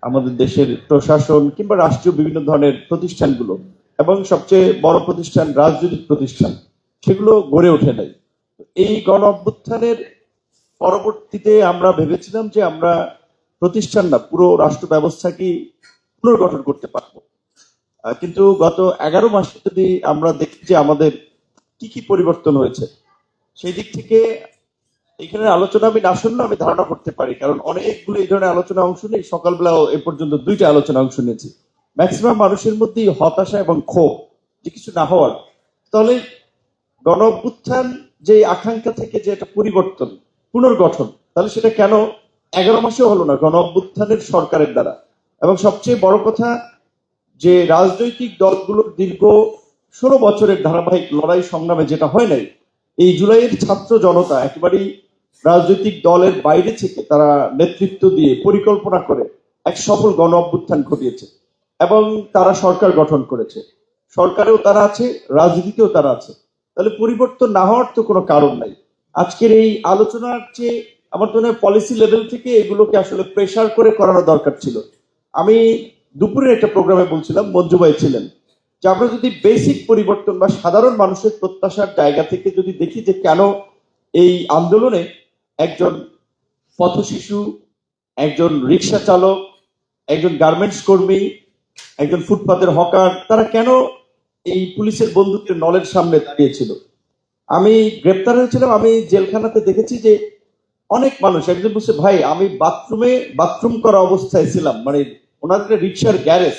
আমাদের দেশের প্রশাসন কিংবা রাষ্ট্রীয় বিভিন্ন ধরনের প্রতিষ্ঠানগুলো এবং সবচেয়ে বড় প্রতিষ্ঠান রাজনৈতিক প্রতিষ্ঠান সেগুলো গড়ে ওঠে নাই। এই গণ অভ্যুত্থানের পরবর্তীতে আমরা ভেবেছিলাম যে আমরা প্রতিষ্ঠান না পুরো রাষ্ট্র ব্যবস্থাকে পুনর্গঠন করতে পারবো। কিন্তু গত 11 মাসে যদি আমরা দেখি যে আমাদের কি কি পরিবর্তন হয়েছে, সেই দিক থেকে এখানে আলোচনা আমি না শুনলে আমি ধারণা করতে পারি, কারণ অনেকগুলো এই ধরনের আলোচনা অংশ নেই। সকালবেলাও এ পর্যন্ত 2টা আলোচনা অংশ নিয়েছি। ম্যাক্সিমাম মানুষের মধ্যেই হতাশা এবং ক্ষোভ যে কিছু না হওয়ার। তাহলে গণ অভ্যুত্থান যে আকাঙ্ক্ষা থেকে যে একটা পরিবর্তন পুনর্গঠন, তাহলে সেটা কেন 11 মাসেও হলো না গণ অভ্যুত্থানের সরকারের দ্বারা? এবং সবচেয়ে বড় কথা যে রাজনৈতিক দলগুলোর দীর্ঘ 16 বছরের ধারাবাহিক লড়াই সংগ্রামে যেটা হয় নাই, এই জুলাইয়ের ছাত্র জনতা একেবারেই রাজনৈতিক দলের বাইরে থেকে তারা নেতৃত্ব দিয়ে পরিকল্পনা করে এক সফল গণ অভ্যুত্থান ঘটিয়েছে এবং তারা সরকার গঠন করেছে। সরকারেও তারা আছে, রাজনীতিতেও তারা আছে। তাহলে পরিবর্তন না হওয়ার তো কোনো কারণ নাই। আজকের এই আলোচনার চেয়ে আমার মনে হয় পলিসি লেভেল থেকে এগুলোকে আসলে প্রেসার করে করানো দরকার ছিল। আমি দুপুরের একটা প্রোগ্রামে বলছিলাম, মঞ্জু ভাই ছিলেন, যে আমরা যদি বেসিক পরিবর্তন বা সাধারণ মানুষের প্রত্যাশার জায়গা থেকে যদি দেখি যে কেন এই আন্দোলনে একজন পথশিশু, একজন রিক্সা চালক, একজন গার্মেন্টস কর্মী, একজন ফুটপাতের হকার, তারা কেন এই পুলিশের বন্দুকের নলের সামনে দাঁড়িয়েছিল? আমি গ্রেপ্তার হয়েছিলাম, আমি জেলখানাতে দেখেছি যে অনেক মানুষ, একজন বলছে ভাই আমি বাথরুম করা অবস্থায় ছিলাম, মানে ওনাদের রিক্সার গ্যারেজ,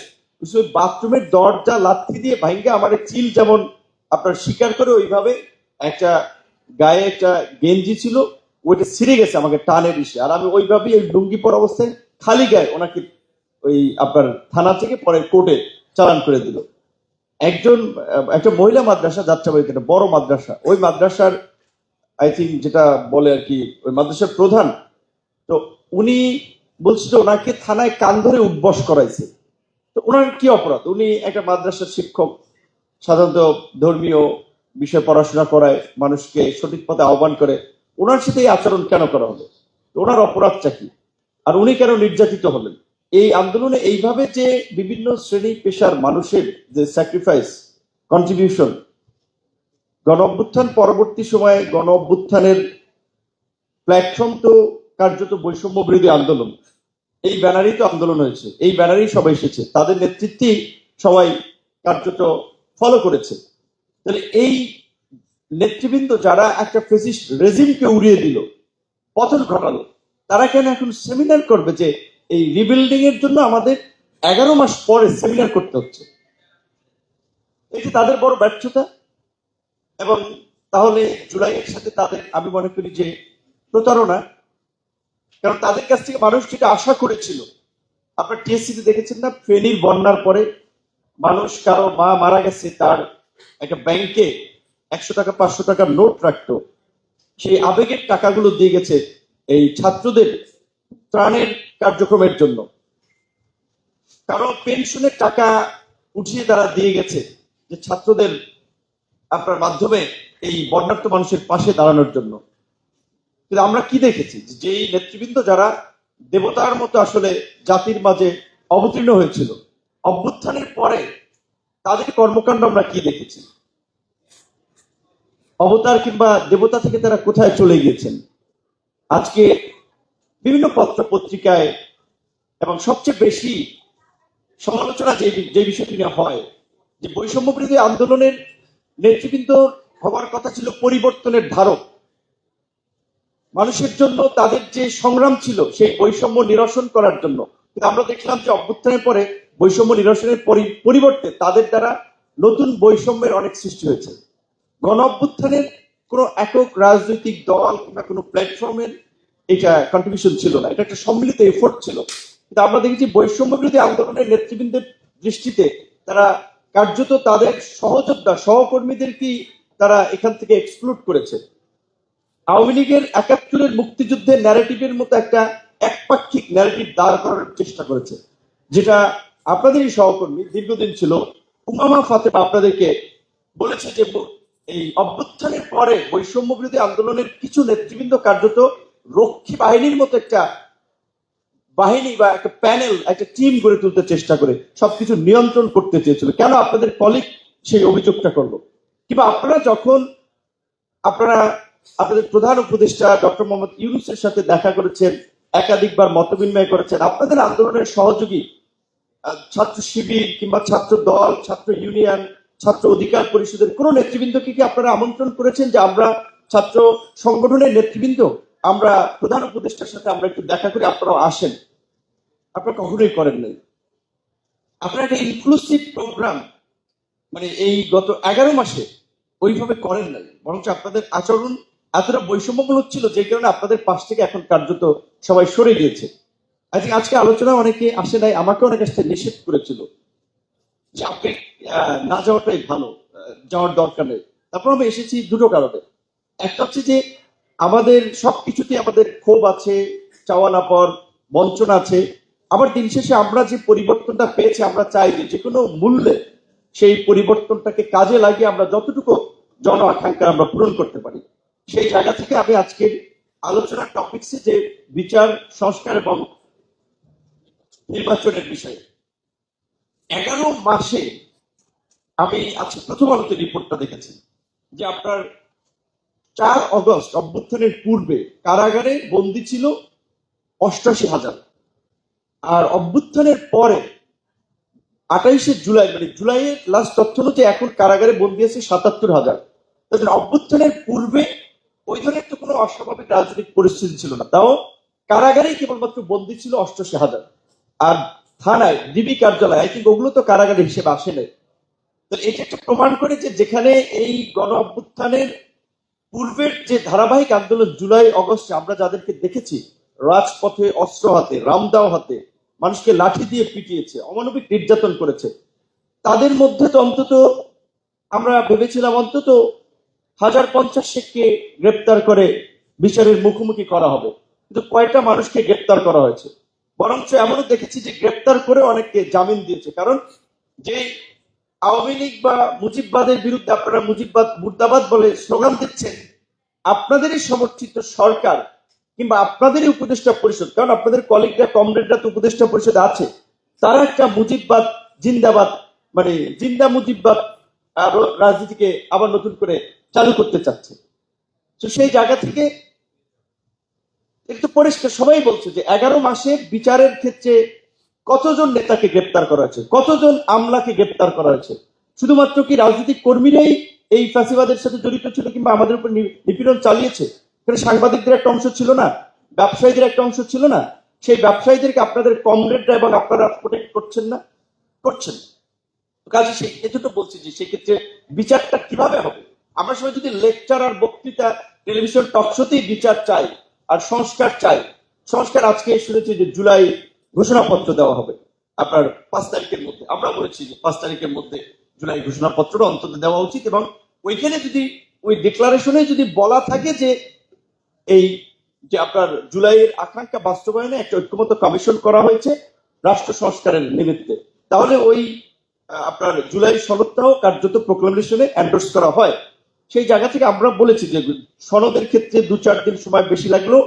বাথরুমের দরজা লাথি দিয়ে ভাঙ্গে আমার চিল যেমন আপনার স্বীকার করে ওইভাবে একটা গায়ে একটা গেঞ্জি ছিল ওইটা ছিঁড়ে গেছে আমাকে টানের ইসে, আর আমি ওইভাবেই ওই লুঙ্গি পরা অবস্থায় খালি গায়ে ওনাকে ওই আপনার থানা থেকে পরে কোর্টে চালান করে দিল। একটা মহিলা মাদ্রাসা যাত্রাবাড়িতে, একটা বড় মাদ্রাসা, ওই মাদ্রাসার আই থিঙ্ক যেটা বলে আর কি ওই মাদ্রাসার প্রধান, তো উনি বলছে যে ওনাকে থানায় কান ধরে উঠবস করাইছে। তো ওনার কি অপরাধ? উনি একটা মাদ্রাসার শিক্ষক, সাধারণত ধর্মীয় বিষয়ে পড়াশোনা করায়, মানুষকে সঠিক পথে আহ্বান করে, ওনার সাথে এই আচরণ কেন করা হলো? ওনার অপরাধটা কি? আর উনি কেন নির্যাতিত হলেন? এই আন্দোলনে এইভাবে যে বিভিন্ন শ্রেণী পেশার মানুষের যে স্যাক্রিফাইস, কন্ট্রিবিউশন, গণ অভ্যুত্থান পরবর্তী সময়ে গণ অভ্যুত্থানের প্ল্যাটফর্ম তো কার্যত বৈষম্য বিরোধী আন্দোলন। এই ব্যানারেই তো আন্দোলন হয়েছে, এই ব্যানারেই সবাই এসেছে, তাদের নেতৃত্বেই সবাই কার্যত ফলো করেছে। তাহলে এই নেতৃবৃন্দ যারা একটা ফেসিস্ট রেজিমকে উড়িয়ে দিল, পতন ঘটালো, তারা কেন এখন সেমিনার করবে যে এই রিবিল্ডিং এর জন্য আমাদের 11 মাস পরে সেমিনার করতে হচ্ছে? এটি তাদের বড় ব্যর্থতা। এবং তাহলে জুলাইয়ের সাথে তাদের আমি মনে করি যে প্রতারণা, কারণ তাদের কাছ থেকে মানুষ যেটা আশা করেছিল, আপনার টিএসসিতে দেখেছেন না, ফেনীর বন্যার পরে মানুষ, কারো মা মারা গেছে, তার একটা ব্যাংকে 100 টাকা 500 টাকার নোট রাখতো, সেই আবেগের টাকাগুলো দিয়ে গেছে এই ছাত্রদের ত্রাণের কার্যক্রমের জন্য। কারো পেনশনের টাকা উঠিয়ে তারা দিয়ে গেছে যে ছাত্রদের আপনার মাধ্যমে এই বন্যার্থ মানুষের পাশে দাঁড়ানোর জন্য। কিন্তু আমরা কি দেখেছি, যে এই নেতৃবৃন্দ যারা দেবতার মতো আসলে জাতির মাঝে অবতীর্ণ হয়েছিল, অভ্যুত্থানের পরে তাদের কর্মকাণ্ড আমরা কি দেখেছি? অবতার কিংবা দেবতা থেকে তারা কোথায় চলে গিয়েছেন? আজকে বিভিন্ন পত্র পত্রিকায় এবং সবচেয়ে বেশি সমালোচনা যে বিষয়টি নিয়ে হয়, যে বৈষম্য বিরোধী আন্দোলনের নেতৃবৃন্দ হওয়ার কথা ছিল পরিবর্তনের ধারক, মানুষের জন্য তাদের যে সংগ্রাম ছিল সেই বৈষম্য নিরসন করার জন্য। কিন্তু আমরা দেখলাম যে অভ্যুত্থানের পরে বৈষম্য নিরসনের পরিবর্তে তাদের দ্বারা নতুন বৈষম্যের অনেক সৃষ্টি হয়েছে। গণ অভ্যুত্থানের কোনো একক রাজনৈতিক দল কিংবা কোনো প্ল্যাটফর্মের এটা কন্ট্রিবিউশন ছিল না, এটা একটা সম্মিলিত এফোর্ট ছিল। কিন্তু আমরা দেখেছি বৈষম্য বিরোধী আন্দোলনের নেতৃবৃন্দের দৃষ্টিতে তারা কার্যত তাদের সহযোদ্ধা সহকর্মীদেরকেই তারা এখান থেকে এক্সক্লুড করেছে। আওয়ামী লীগের 71-এর মুক্তিযুদ্ধের ন্যারেটিভের মতো একটা একপাক্ষিক ন্যারেটিভ দাঁড় করার চেষ্টা করেছে, যেটা আপনাদেরই সহকর্মী দীর্ঘদিন ছিল উমামা ফাতেমা আপনাদেরকে বলেছে যে এই অভ্যুত্থানের পরে বৈষম্য বিরোধী আন্দোলনের কিছু নেতৃবৃন্দ কার্যত রক্ষী বাহিনীর মতো একটা বাহিনী বা একটা প্যানেল, একটা টিম গড়ে তুলতে চেষ্টা করে সবকিছু নিয়ন্ত্রণ করতে চেয়েছিল? কেন আপনাদের কলিগ সেই অভিযোগটা করলো? কিংবা আপনারা যখন আপনারা আপনাদের প্রধান উপদেষ্টা ডক্টর মোহাম্মদ ইউনূসের সাথে দেখা করেছেন, একাধিকবার মতবিনিময় করেছেন, আপনাদের আন্দোলনের সহযোগী ছাত্র শিবির কিংবা ছাত্র দল, ছাত্র ইউনিয়ন, ছাত্র অধিকার পরিষদের কোন নেতৃবৃন্দকে কি আপনারা আমন্ত্রণ করেছেন যে আমরা ছাত্র সংগঠনের নেতৃবৃন্দ, আমরা প্রধান উপদেষ্টার সাথে আমরা একটু দেখা করি, আপনারা আসেন? আপনারা কখনোই করেন নাই। আপনারা একটা ইনক্লুসিভ প্রোগ্রাম মানে এই গত 11 মাসে ওইভাবে করেন নাই, বরং আপনাদের আচরণ এতটা বৈষম্যমূলক ছিল যে কারণে আপনাদের পাশ থেকে এখন কার্যত সবাই সরে গিয়েছে। আজকে আলোচনা অনেকে আসে নাই, আমাকে অনেক আসতে নিষেধ করেছিল যে আপনি না যাওয়াটাই ভালো, যাওয়ার দরকার নেই। তারপর আমি এসেছি দুটো কারণে। একটা হচ্ছে যে আমাদের সবকিছুতে আমাদের ক্ষোভ আছে, চাওয়া না পর বঞ্চনা আছে। আবার দিন শেষে আমরা যে পরিবর্তনটা পেয়েছি, আমরা চাই যে কোনো মূল্যে সেই পরিবর্তনটাকে কাজে লাগিয়ে আমরা যতটুকু জন আকাঙ্ক্ষা আমরা পূরণ করতে পারি। সেই জায়গা থেকে আমি আজকের আলোচনার টপিকসে যে বিচার সংস্কার এবং নির্বাচনের বিষয়ে 11 মাসে আমি আজকে প্রথম আলোতে রিপোর্টটা দেখেছি যে আপনার 4 অগস্ট অভ্যুত্থানের পূর্বে কারাগারে বন্দী ছিল 88,000, আর অভ্যুত্থানের পরে 28শে জুলাই মানে জুলাইয়ের লাস্ট তথ্য অনুযায়ী এখন কারাগারে বন্দী আছে 77,000। তাদের অভ্যুত্থানের পূর্বে ওই ধরনের তো কোনো অস্বাভাবিক রাজনৈতিক পরিস্থিতি ছিল না, তাও কারাগারেই কেবলমাত্র বন্দী ছিল 88,000। আর থানায় ডিবি কার্যালয় আই থিঙ্ক ওগুলো তো কারাগারের হিসেবে আসে নাই। তো এটা একটা প্রমাণ করে যে যেখানে এই গণ অভ্যুত্থানের পূর্বের যে ধারাবাহিক আন্দোলন জুলাই অগস্টে আমরা যাদেরকে দেখেছি রাজপথে অস্ত্র হাতে, রামদাও হাতে, মানুষকে লাঠি দিয়ে পিটিয়েছে, অমানবিক নির্যাতন করেছে, তাদের মধ্যে তো অন্তত আমরা ভেবেছিলাম অন্তত 1050 শেখকে গ্রেপ্তার করে বিচারের মুখোমুখি করা হবে, কিন্তু কয়টা মানুষকে গ্রেপ্তার করা হয়েছে? বরঞ্চ এমনও দেখেছি যে গ্রেপ্তার করে অনেককে জামিন দিয়েছে। কারণ যে আওয়ামী লীগ বা মুজিববাদের বিরুদ্ধে আপনারা মুজিববাদ মুর্দাবাদ বলে স্লোগান দিচ্ছেন, আপনাদেরই সমর্থিত সরকার কিংবা আপনাদেরই উপদেষ্টা পরিষদ, কারণ আপনাদের কলিগরা কমরেডরা তো উপদেষ্টা পরিষদে আছে, তারা একটা মুজিববাদ জিন্দাবাদ মানে জিন্দা মুজিববাদ রাজনীতিকে আবার নতুন করে চালু করতে চাচ্ছে। তো সেই জায়গা থেকে একটু পরিষ্কার সবাই বলছে যে 11 মাসের বিচারের ক্ষেত্রে কতজন নেতাকে গ্রেপ্তার করা হয়েছে, কতজন আমলাকে গ্রেপ্তার করা হয়েছে? শুধুমাত্র কি রাজনৈতিক কর্মীরাই এই ফ্যাসিবাদের সাথে জড়িত ছিল কিংবা আমাদের উপর নিপীড়ন চালিয়েছে? এখানে সাংবাদিকদের একটা অংশ ছিল না, ব্যবসায়ীদের একটা অংশ ছিল না? সেই ব্যবসায়ীদেরকে আপনাদের কমরেডরা এবং আপনারা প্রোটেক্ট করছেন না, করছেন। কাজে সেই এজন্য বলছি যে সেক্ষেত্রে বিচারটা কিভাবে হবে? আমরা সবাই যদি লেকচার আর বক্তৃতা টেলিভিশন টকশোতেই বিচার চাই আর সংস্কার চাই, সংস্কার আজকে শুনেছি যে জুলাই ঘোষণাপত্র দেওয়া হবে আপনার 5 তারিখের মধ্যে। আমরা বলেছি যে 5 তারিখের মধ্যে জুলাই ঘোষণাপত্রটা অন্তত দেওয়া উচিত, এবং ওইখানে যদি ওই ডিক্লারেশনে যদি বলা থাকে যে এই যে আপনার জুলাইয়ের আকাঙ্ক্ষা বাস্তবায়নে একটা ঐক্যমত্য কমিশন করা হয়েছে রাষ্ট্র সংস্কারের নিমিত্তে, তাহলে ওই আপনার জুলাই সনদটাও কার্যত প্রোক্লামেশনে এন্ডোর্স করা হয়। সেই জায়গা থেকে আমরা বলেছি যে সনদের ক্ষেত্রে 2-4 দিন সময় বেশি লাগলো,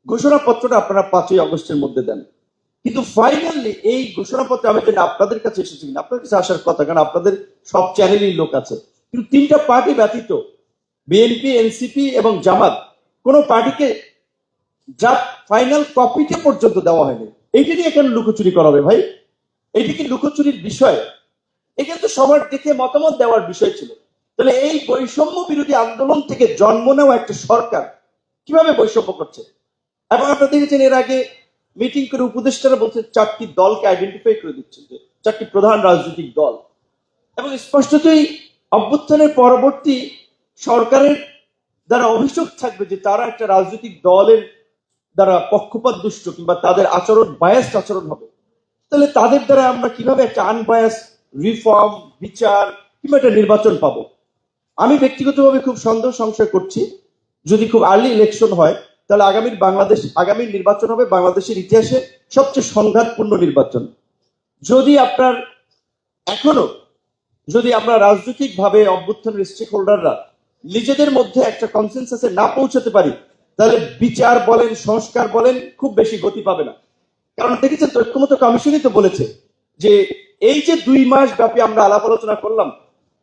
ঘোষণাপত্রটা আপনারা 5ই আগস্টের মধ্যে দেন। কিন্তু ফাইনালি এই ঘোষণাপত্র আমি জানি আপনাদের কাছে এসেছে কিনা, আপনার কাছে আসার কথা, কারণ আপনাদের সব চ্যানেলেই লোক আছে, কিন্তু 3টা পার্টি ব্যতীত বিএনপি, এনসিপি এবং জামাত কোন পার্টিকে যা ফাইনাল কপিটা পর্যন্ত দেওয়া হয়নি। এইটা নিয়ে কেন লুকোচুরি করা হবে ভাই? এইটা কি লুকোচুরির বিষয়? এখানে তো সবার দেখে মতামত দেওয়ার বিষয় ছিল। তাহলে এই বৈষম্য বিরোধী আন্দোলন থেকে জন্ম নেওয়া একটা সরকার কিভাবে বৈষম্য করছে? এবং আপনারা দেখেছেন এর আগে মিটিং করে উপদেষ্টারা বলছে 4টি দলকে আইডেন্টিফাই করে দিচ্ছে, যে 4টি প্রধান রাজনৈতিক দল, এবং স্পষ্টতই অভ্যুত্থানের পরবর্তী সরকারের দ্বারা অভিযোগ থাকবে যে তারা একটা রাজনৈতিক দলের দ্বারা পক্ষপাত দুষ্ট কিংবা তাদের আচরণ বায়াসড আচরণ হবে। তাহলে তাদের দ্বারা আমরা কিভাবে একটা আনবায়াস রিফর্ম, বিচার কিংবা একটা নির্বাচন পাবো? আমি ব্যক্তিগতভাবে খুব সন্দেহ সংশয় করছি, যদি খুব আর্লি ইলেকশন হয় তাহলে আগামী নির্বাচন হবে বাংলাদেশের ইতিহাসে সবচেয়ে সংঘাতপূর্ণ নির্বাচন। যদি আপনার এখনো যদি আমরা রাজনৈতিক ভাবে অভ্যুত্থানের স্টেক হোল্ডাররা নিজেদের মধ্যে একটা কনসেনসাসে না পৌঁছাতে পারি, তাহলে বিচার বলেন, সংস্কার বলেন, খুব বেশি গতি পাবে না। কারণ দেখেছেন তো, ঐক্যমত্য কমিশনই তো বলেছে যে এই যে 2 মাস ব্যাপী আমরা আলাপ আলোচনা করলাম,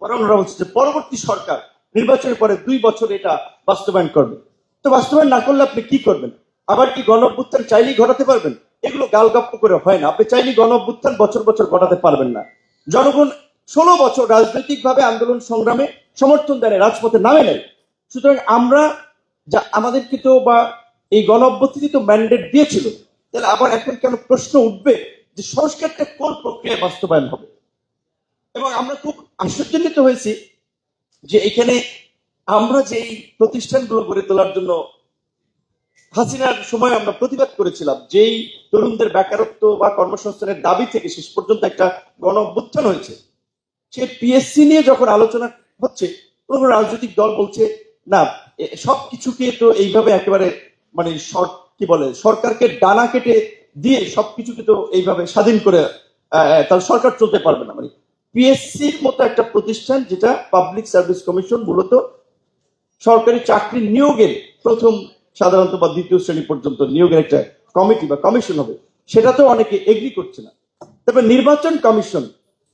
পরে ওনারা বলছে যে পরবর্তী সরকার নির্বাচনের পরে 2 বছর এটা বাস্তবায়ন করবে। তো বাস্তবায়ন না করলে আপনি কি করবেন? আবার কি গণ অভ্যুত্থান চাইলেই ঘটাতে পারবেন? এগুলো গালগপ্প করে হয় না। আপনি চাইলেই গণ অভ্যুত্থান বছর বছর ঘটাতে পারবেন না। জনগণ 16 বছর রাজনৈতিকভাবে আন্দোলন সংগ্রামে সমর্থন দেয়, রাজপথে নামে নেয়। সুতরাং আমরা যা আমাদেরকে তো বা এই গণ অভ্যুত্থানই তো ম্যান্ডেট দিয়েছিল, তাহলে আবার এখন কেন প্রশ্ন উঠবে যে সংস্কারটা কোন প্রক্রিয়ায় বাস্তবায়ন হবে? এবং আমরা খুব আশ্চর্যান্বিত হয়েছি যে এখানে আমরা যেই প্রতিষ্ঠানগুলো গড়ে তোলার জন্য হাসিনার সময় আমরা প্রতিবাদ করেছিলাম, যেই তরুণদের বেকারত্ব বা কর্মসংস্থানের দাবি থেকে শেষ পর্যন্ত একটা গণ অভ্যুত্থান হয়েছে, সে পিএসসি নিয়ে যখন আলোচনা হচ্ছে, কোনো রাজনৈতিক দল বলছে না সবকিছুকে তো এইভাবে একেবারে মানে কি বলে সরকারকে ডানা কেটে দিয়ে সবকিছুকে তো এইভাবে স্বাধীন করে তার সরকার চলতে পারবে না। মানে পিএসসির মতো একটা প্রতিষ্ঠান, যেটা পাবলিক সার্ভিস কমিশন, মূলত সরকারি চাকরি নিয়োগের প্রথম সাধারণত বা দ্বিতীয় শ্রেণী পর্যন্ত নিয়োগের একটা কমিটি বা কমিশন হবে, সেটা তো অনেকে এগ্রি করছে না। তবে নির্বাচন কমিশন,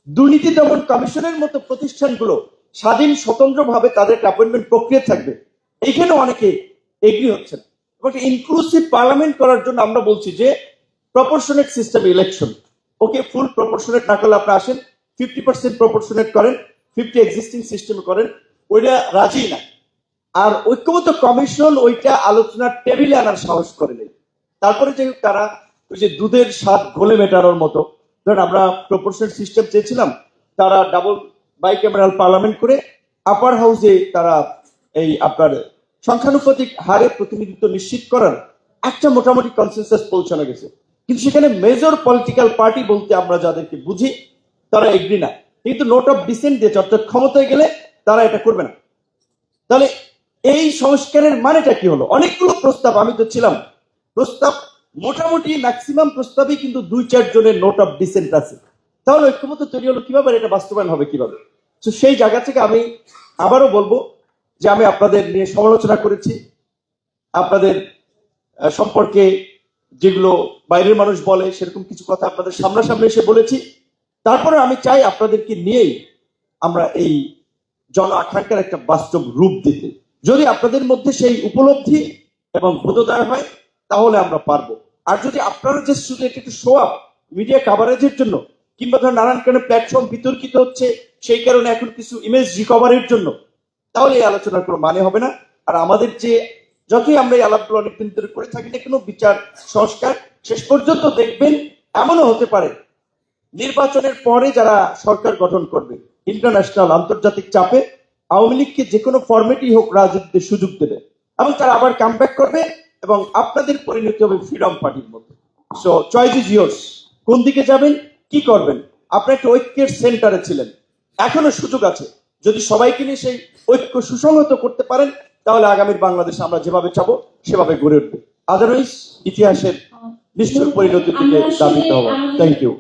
দুর্নীতি দমন কমিশনের মতো প্রতিষ্ঠানগুলো স্বাধীন স্বতন্ত্রভাবে তাদের অ্যাপয়েন্টমেন্ট প্রক্রিয়া থাকবে, এইখানে অনেকে এগ্রি হচ্ছে না। এবং ইনক্লুসিভ পার্লামেন্ট করার জন্য আমরা বলছি যে প্রপোর্শনেট সিস্টেম ইলেকশন, ওকে ফুল প্রপোর্শনেট না করলে আপনি আসেন 50% প্রপোর্শনেট করেন, 50 এক্সিস্টিং সিস্টেম করেন, ওইটা রাজি না। আর ঐক্যমত্য কমিশন ওইটা আলোচনার টেবিলে আনার সাহস করে নেই। তারপরে যে তারা ওই যে দুধের স্বাদ ঘোলে মেটানোর মতো, ধরেন আমরা প্রপোর্শনাল সিস্টেম চেয়েছিলাম, তারা ডাবল বাইক্যামেরাল পার্লামেন্ট করে আপার হাউসে তারা এই আপনার সংখ্যানুপাতিক হারে প্রতিনিধিত্ব নিশ্চিত করার একটা মোটামুটি কনসেনসাস পৌঁছানো গেছে। কিন্তু সেখানে মেজর পলিটিক্যাল পার্টি বলতে আমরা যাদেরকে বুঝি তারা এগ্রি না, কিন্তু নোট অফ ডিসেন্ট দিয়েছে, অর্থাৎ ক্ষমতায় গেলে তারা এটা করবে না। তাহলে এই সংস্কারের মানেটা কি হলো? অনেকগুলো প্রস্তাব, আমি তো ছিলাম, প্রস্তাব মোটামুটি ম্যাক্সিমাম প্রস্তাবই কিন্তু 2-4 জনের নোট অফ ডিসেন্ট আছে। তাহলে ঐক্যমত্য তৈরি হলো কিভাবে, এটা বাস্তবায়ন হবে কিভাবে? তো সেই জায়গা থেকে আমি আবারও বলবো যে আমি আপনাদের নিয়ে সমালোচনা করেছি, আপনাদের সম্পর্কে যেগুলো বাইরের মানুষ বলে সেরকম কিছু কথা আপনাদের সামনাসামনি এসে বলেছি। তারপরে আমি চাই আপনাদেরকে নিয়েই আমরা এই জন আকাঙ্ক্ষার একটা বাস্তব রূপ দিতে। যদি আপনাদের মধ্যে সেই উপলব্ধি এবং বোধোদয় হয় তাহলে আমরা পারবো। আর যদি আপনারা যে শুধু এটা একটু শো আপ মিডিয়া কাভারেজের জন্য, কিংবা ধর নানান কারণে প্ল্যাটফর্ম বিতর্কিত হচ্ছে সেই কারণে এখন কিছু ইমেজ রিকভারির জন্য, তাহলে এই আলোচনার কোনো মানে হবে না। আর আমাদের যে যতই আমরা এই আলাপগুলো অনেকদিন ধরে করে থাকি না কোনো বিচার সংস্কার, শেষ পর্যন্ত দেখবেন এমনও হতে পারে নির্বাচনের পরে যারা সরকার গঠন করবে ইন্টারন্যাশনাল আন্তর্জাতিক চাপে আওয়ামী লীগকে যে কোনো ফরম্যাটই হোক রাজনীতিতে সুযোগ দেবে, এবং তারা আবার কামব্যাক করবে এবং আপনাদের পরিণতি হবে ফ্রিডম পার্টির মতো। সো চয়েস ইজ ইয়োর্স, কোন দিকে যাবেন, কি করবেন। আপনি একটা ঐক্যের সেন্টারে ছিলেন, এখনো সুযোগ আছে। যদি সবাইকে নিয়ে সেই ঐক্য সুসংহত করতে পারেন, তাহলে আগামীর বাংলাদেশ আমরা যেভাবে চাবো সেভাবে গড়ে উঠবে। আদারওয়াইজ ইতিহাসের নিশ্চয় পরিণতির দিকে ধাবিত হবো। Thank you.